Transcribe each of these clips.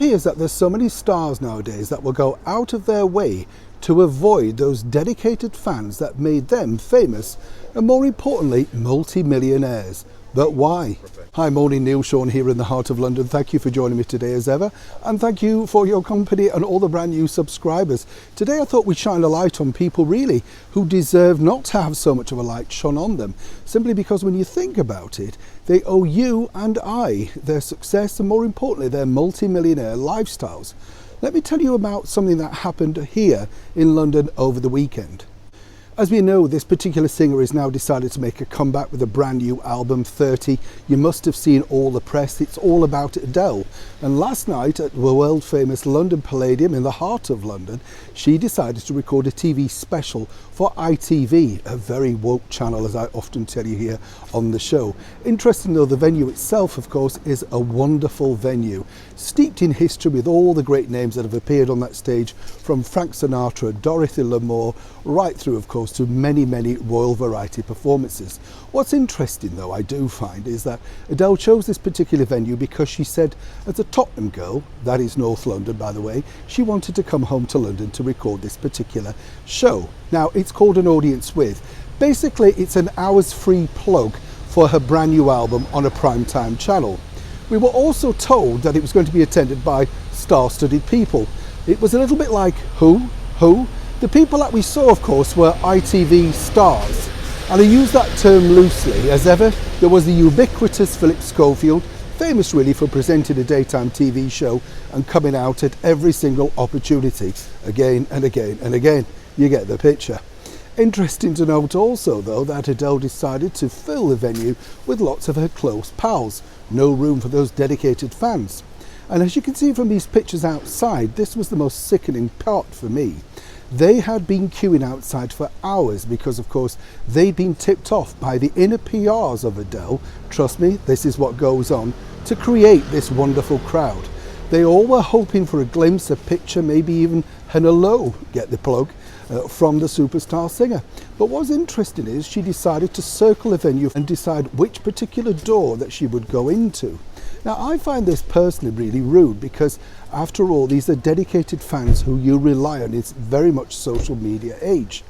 appears that there's so many stars nowadays that will go out of their way to avoid those dedicated fans that made them famous and, more importantly, multi-millionaires. But why? Hi, morning, Neil Sean here in the heart of London. Thank you for joining me today as ever, and thank you for your company and all the brand new subscribers. Today I thought we'd shine a light on people really who deserve not to have so much of a light shone on them, simply because when you think about it, they owe you and I their success and, more importantly, their multi-millionaire lifestyles. Let me tell you about something that happened here in London over the weekend. As we know, this particular singer has now decided to make a comeback with a brand new album, 30. You must have seen all the press. It's all about Adele. And last night at the world famous London Palladium in the heart of London, she decided to record a TV special for ITV, a very woke channel, as I often tell you here on the show. Interesting though, the venue itself, of course, is a wonderful venue, steeped in history with all the great names that have appeared on that stage, from Frank Sinatra, Dorothy Lamour, right through, of course, to many, many royal variety performances. What's interesting though, I do find, is that Adele chose this particular venue because she said, as a Tottenham girl, that is North London by the way, she wanted to come home to London to record this particular show. Now, it's called An Audience With. Basically, it's an hour's free plug for her brand new album on a primetime channel. We were also told that it was going to be attended by star-studded people. It was a little bit like who? The people that we saw, of course, were ITV stars. And I use that term loosely. As ever, there was the ubiquitous Philip Schofield, famous really for presenting a daytime TV show and coming out at every single opportunity, again and again and again. You get the picture. Interesting to note also, though, that Adele decided to fill the venue with lots of her close pals. No room for those dedicated fans. And as you can see from these pictures outside, this was the most sickening part for me. They had been queuing outside for hours because, of course, they'd been tipped off by the inner PRs of Adele, trust me, this is what goes on, to create this wonderful crowd. They all were hoping for a glimpse, a picture, maybe even an hello, get the plug, from the superstar singer. But what's interesting is she decided to circle the venue and decide which particular door that she would go into. Now, I find this personally really rude because, after all, these are dedicated fans who you rely on in this very much social media age.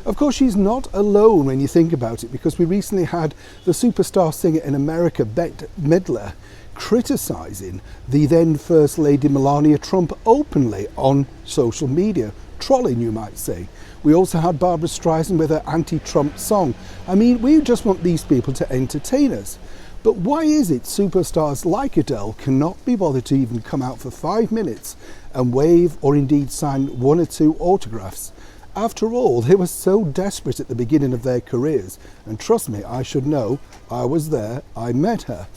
Of course, she's not alone when you think about it, because we recently had the superstar singer in America, Bette Midler, criticising the then First Lady Melania Trump openly on social media, trolling, you might say. We also had Barbra Streisand with her anti-Trump song. I mean, we just want these people to entertain us. But why is it superstars like Adele cannot be bothered to even come out for 5 minutes and wave or indeed sign 1 or 2 autographs? After all, they were so desperate at the beginning of their careers, and trust me, I should know, I was there, I met her.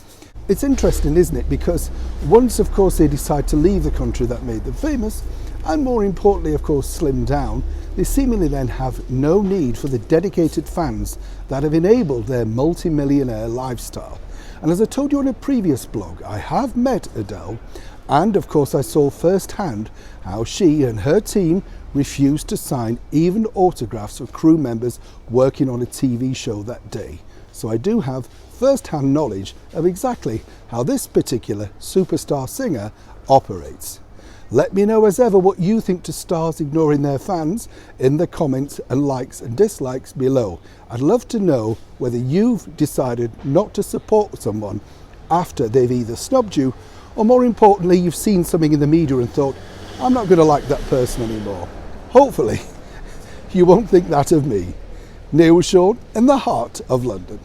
It's interesting, isn't it? Because once, of course, they decide to leave the country that made them famous, and more importantly, of course, slim down, they seemingly then have no need for the dedicated fans that have enabled their multi-millionaire lifestyle. And as I told you on a previous blog, I have met Adele, and of course I saw firsthand how she and her team refused to sign even autographs for crew members working on a TV show that day. So I do have first-hand knowledge of exactly how this particular superstar singer operates. Let me know as ever what you think to stars ignoring their fans in the comments and likes and dislikes below. I'd love to know whether you've decided not to support someone after they've either snubbed you, or more importantly, you've seen something in the media and thought, I'm not going to like that person anymore. Hopefully, you won't think that of me. Neil Sean in the heart of London.